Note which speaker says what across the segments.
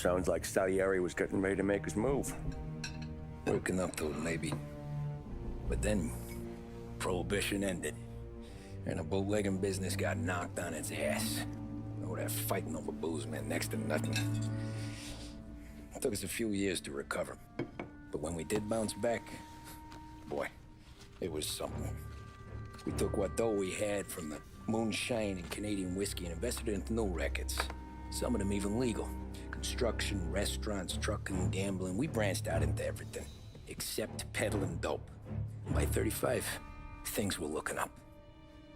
Speaker 1: Sounds like Salieri was getting ready to make his move.
Speaker 2: Working up to it, maybe. But then, Prohibition ended. And the bootlegging business got knocked on its ass. Oh, that fighting over booze meant next to nothing. It took us a few years to recover. But when we did bounce back, boy, it was something. We took what dough we had from the moonshine and Canadian whiskey and invested it into new rackets. Some of them even legal. Construction, restaurants, trucking, gambling. We branched out into everything, except peddling dope. And by 35, things were looking up.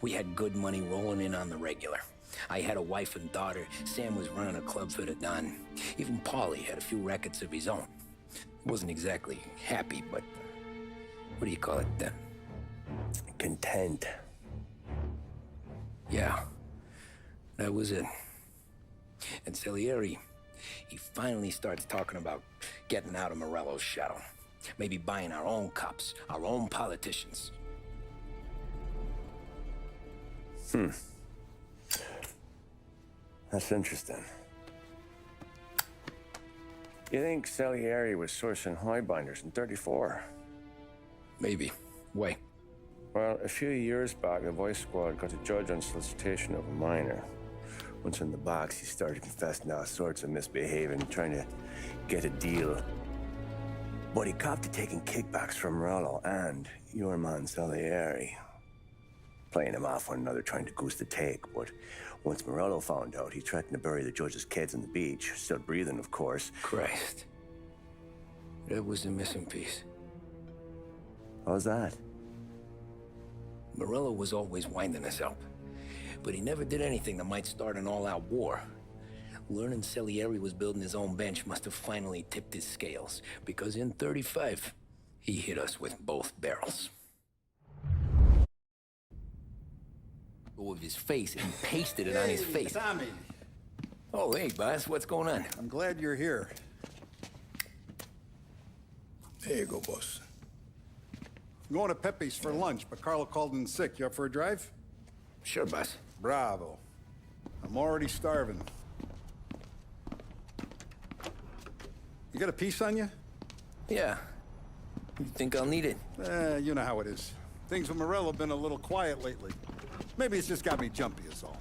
Speaker 2: We had good money rolling in on the regular. I had a wife and daughter. Sam was running a club for the Don. Even Paulie had a few rackets of his own. He wasn't exactly happy, but what do you call it then?
Speaker 1: Content.
Speaker 2: Yeah, that was it. And Salieri, he finally starts talking about getting out of Morello's shadow. Maybe buying our own cops, our own politicians.
Speaker 1: That's interesting. You think Salieri was sourcing highbinders in 34?
Speaker 2: Maybe. Why?
Speaker 1: Well, a few years back, the Vice Squad got a judge on solicitation of a minor. Once in the box, he started confessing all sorts of misbehaving, trying to get a deal. But he copped to taking kickbacks from Morello and your man Salieri. Playing them off one another, trying to goose the take. But once Morello found out, he threatened to bury the judge's kids on the beach. Still breathing, of course.
Speaker 2: Christ. That was the missing piece.
Speaker 1: How's that?
Speaker 2: Morello was always winding us up. But he never did anything that might start an all-out war. Learning Salieri was building his own bench must have finally tipped his scales. Because in 35, he hit us with both barrels. With his face and pasted it on his face.
Speaker 3: Tommy.
Speaker 2: Oh, hey, boss, what's going on?
Speaker 3: I'm glad you're here. There you go, boss. I'm going to Pepe's for lunch, but Carlo called in sick. You up for a drive?
Speaker 2: Sure, boss.
Speaker 3: Bravo. I'm already starving. You got a piece on you?
Speaker 2: Yeah. You think I'll need it?
Speaker 3: You know how it is. Things with Morello have been a little quiet lately. Maybe it's just got me jumpy, is all.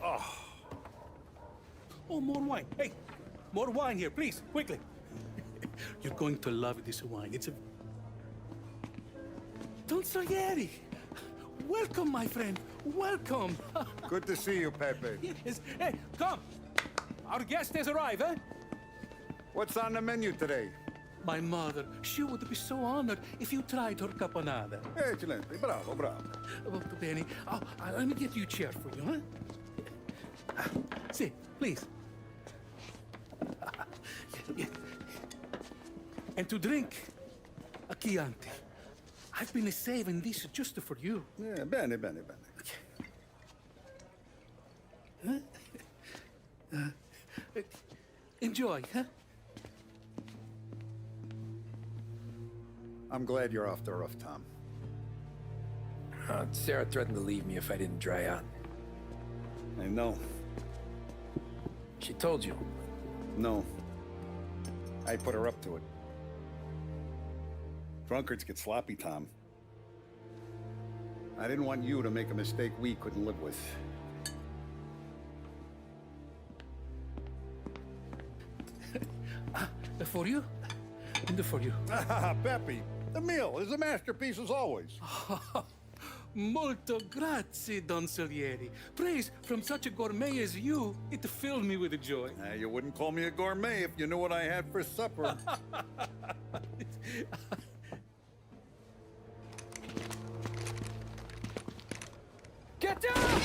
Speaker 4: Oh, more wine. Hey, more wine here, please, quickly. You're going to love this wine. It's a... Don Salieri. Welcome, my friend. Welcome.
Speaker 3: Good to see you, Pepe.
Speaker 4: Yes. Hey, come. Our guest has arrived, eh?
Speaker 3: What's on the menu today?
Speaker 4: My mother, she would be so honored if you tried her caponata.
Speaker 3: Excelente, bravo, bravo.
Speaker 4: Molto bene. Oh, let me get you a chair for you, huh? See, please. And to drink, a Chianti. I've been saving this just for you.
Speaker 3: Yeah, bene, bene, bene.
Speaker 4: Enjoy, huh?
Speaker 3: I'm glad you're off the roof, Tom.
Speaker 2: Sarah threatened to leave me if I didn't dry out.
Speaker 3: I know.
Speaker 2: She told you.
Speaker 3: No. I put her up to it. Drunkards get sloppy, Tom. I didn't want you to make a mistake we couldn't live with.
Speaker 4: For you? And for you.
Speaker 3: Pepe, the meal is a masterpiece as always.
Speaker 4: Molto grazie, Don Salieri. Praise from such a gourmet as you, it filled me with joy.
Speaker 3: You wouldn't call me a gourmet if you knew what I had for supper.
Speaker 2: Get down!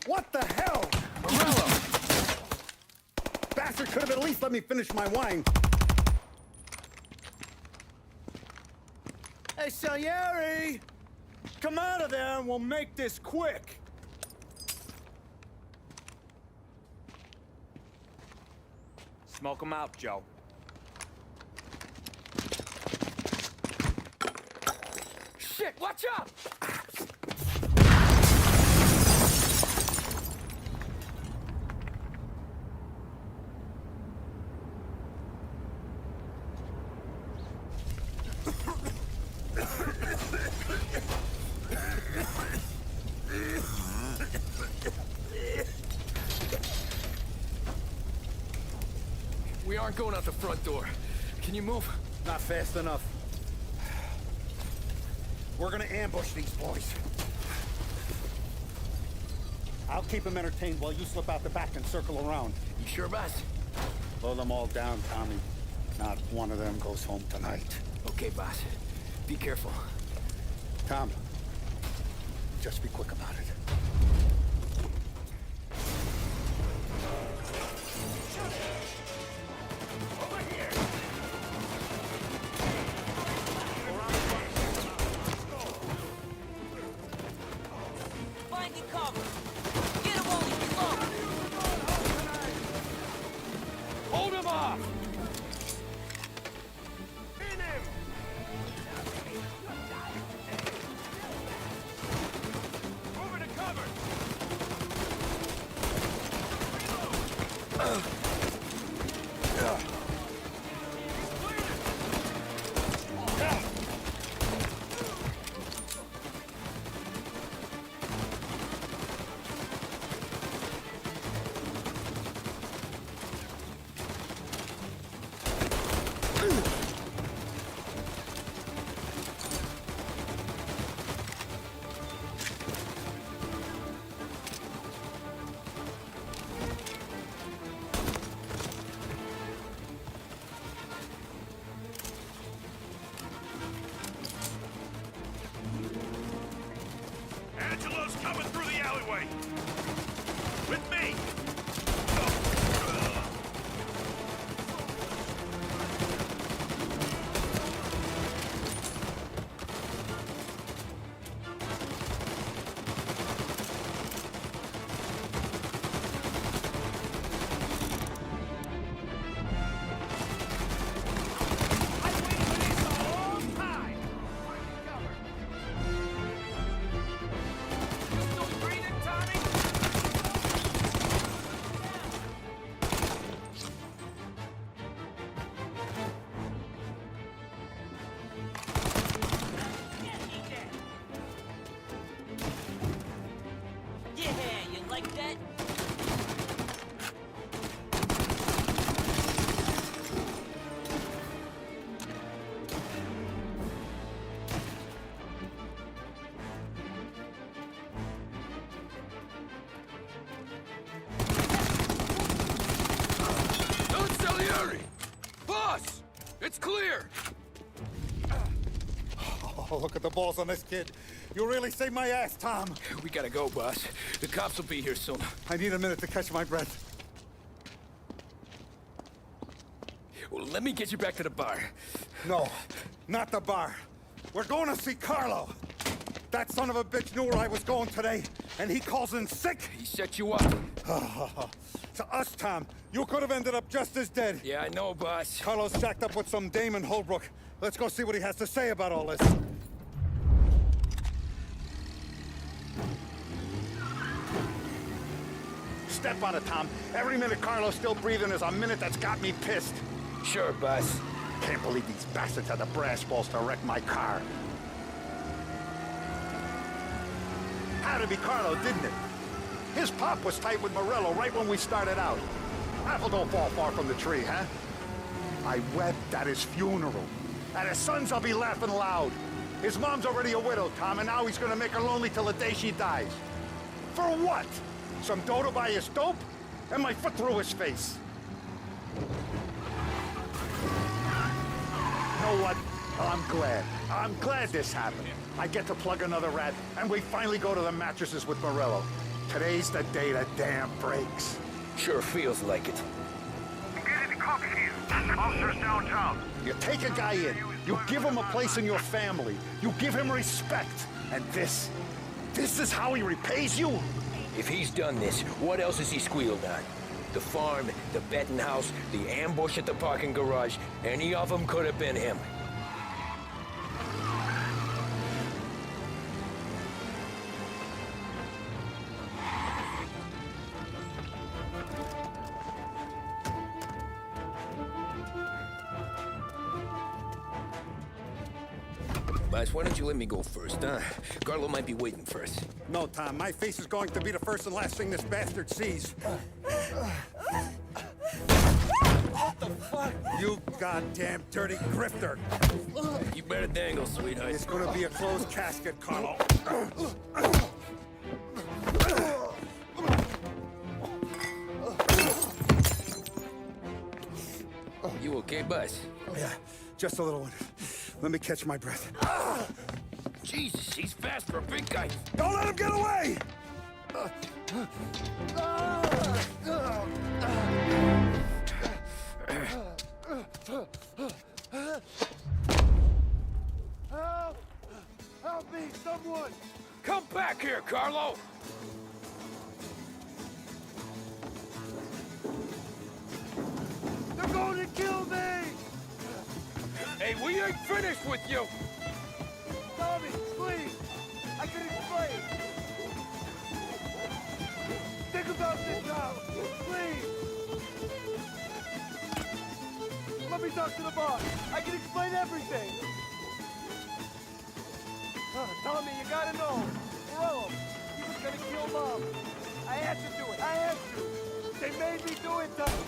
Speaker 3: What the hell?
Speaker 2: Morello!
Speaker 3: Bastard could have at least let me finish my wine.
Speaker 5: Hey, Salieri! Come out of there and we'll make this quick. Smoke 'em out, Joe.
Speaker 2: Shit, watch out! We aren't going out the front door. Can you move?
Speaker 3: Not fast enough. We're gonna ambush these boys. I'll keep them entertained while you slip out the back and circle around.
Speaker 2: You sure, boss?
Speaker 3: Blow them all down, Tommy. Not one of them goes home tonight.
Speaker 2: Okay, boss. Be careful.
Speaker 3: Tom, just be quick about it.
Speaker 6: Finding cover. Get him while he can look.
Speaker 2: Hold him off!
Speaker 5: Over to
Speaker 6: yet?
Speaker 2: Don Salieri! Boss! It's clear!
Speaker 3: Oh, look at the balls on this kid. You really saved my ass, Tom.
Speaker 2: We gotta go, boss. The cops will be here soon.
Speaker 3: I need a minute to catch my breath.
Speaker 2: Well, let me get you back to the bar.
Speaker 3: No, not the bar. We're going to see Carlo. That son of a bitch knew where I was going today, and he calls in sick.
Speaker 2: He set you up.
Speaker 3: To us, Tom, you could have ended up just as dead.
Speaker 2: Yeah, I know, boss.
Speaker 3: Carlo's shacked up with some dame in Holbrook. Let's go see what he has to say about all this. Step on it, Tom. Every minute Carlo's still breathing is a minute that's got me pissed.
Speaker 2: Sure, boss.
Speaker 3: Can't believe these bastards had the brass balls to wreck my car. Had to be Carlo, didn't it? His pop was tight with Morello right when we started out. Apple don't fall far from the tree, huh? I wept at his funeral. At his son's, I'll be laughing loud. His mom's already a widow, Tom, and now he's gonna make her lonely till the day she dies. For what? Some dough to buy his dope? And my foot through his face. You know what? I'm glad. I'm glad this happened. I get to plug another rat, and we finally go to the mattresses with Morello. Today's the day the dam breaks.
Speaker 2: Sure feels like it.
Speaker 7: Get the cops here. Officers downtown.
Speaker 3: You take a guy in, you give him a place in your family, you give him respect, and this is how he repays you?
Speaker 2: If he's done this, what else has he squealed on? The farm, the betting house, the ambush at the parking garage, any of them could have been him. Boss, why don't you let me go first, huh? Carlo might be waiting for us.
Speaker 3: No, Tom, my face is going to be the first and last thing this bastard sees.
Speaker 5: What the fuck?
Speaker 3: You goddamn dirty grifter.
Speaker 2: You better dangle, sweetheart.
Speaker 3: It's gonna be a closed casket, Carlo.
Speaker 2: You okay, boss?
Speaker 3: Yeah, just a little one. Let me catch my breath.
Speaker 2: Jesus, he's fast for a big guy.
Speaker 3: Don't let him get away!
Speaker 5: Help! Help me, someone!
Speaker 2: Come back here, Carlo!
Speaker 5: They're going to kill me!
Speaker 2: Hey, we ain't finished with you!
Speaker 5: Tommy, please! I can explain! Think about this now! Please! Let me talk to the boss! I can explain everything! Tommy, you gotta know! Morello, he was gonna kill Mom! I had to do it! I had to! They made me do it, Tommy!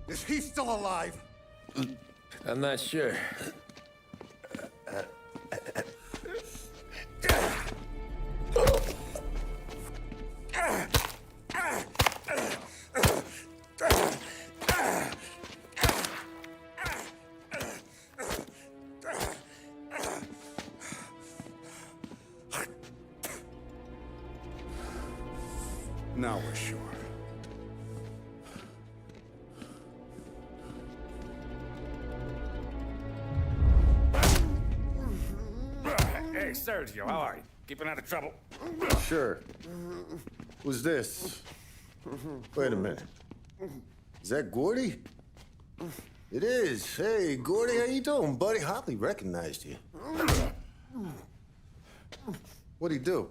Speaker 3: Is he still alive?
Speaker 2: I'm not sure.
Speaker 3: Now we're sure.
Speaker 8: Hey, Sergio, how are you? Keeping out of trouble?
Speaker 1: Sure. Who's this? Wait a minute. Is that Gordy? It is. Hey, Gordy, how you doing, buddy? Hardly recognized you. What'd he do?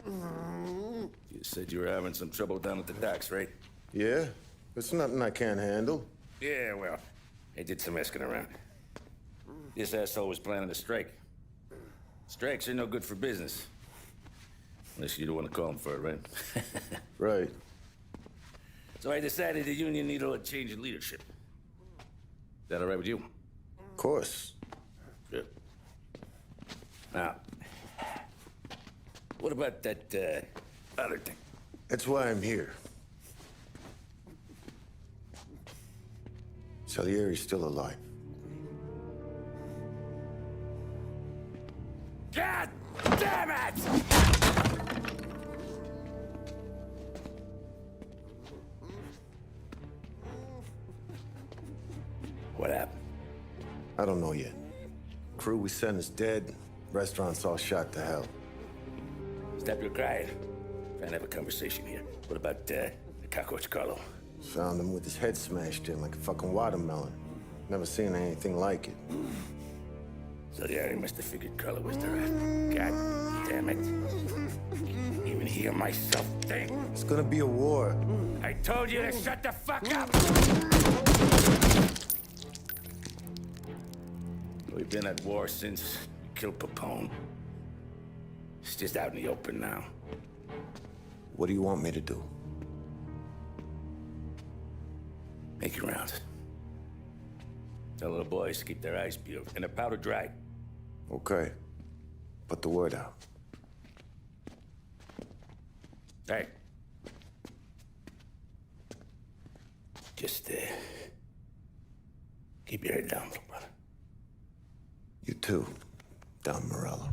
Speaker 8: You said you were having some trouble down at the docks, right?
Speaker 1: Yeah? It's nothing I can't handle.
Speaker 8: Yeah, well, I did some asking around. This asshole was planning a strike. Strikes are no good for business. Unless you don't want to call them for it, right?
Speaker 1: Right.
Speaker 8: So I decided the union needed a change in leadership. Is that all right with you?
Speaker 1: Of course.
Speaker 8: Good. Now, what about that, other thing?
Speaker 1: That's why I'm here. Salieri's still alive.
Speaker 8: God damn it! What happened?
Speaker 1: I don't know yet. Crew we sent is dead. Restaurant's all shot to hell.
Speaker 8: Stop your crying. Trying to have a conversation here. What about, the cockroach Carlo?
Speaker 1: Found him with his head smashed in like a fucking watermelon. Never seen anything like it.
Speaker 8: Salieri must have figured Carlo was the rat. God damn it. Even hear myself think.
Speaker 1: It's gonna be a war.
Speaker 8: I told you to shut the fuck up! We've been at war since we killed Papone. It's just out in the open now.
Speaker 1: What do you want me to do?
Speaker 8: Make your rounds. Tell little boys to keep their eyes peeled and their powder dry.
Speaker 1: Okay. Put the word out.
Speaker 8: Hey. Just, keep your head down, little brother.
Speaker 1: You too, Don Morello.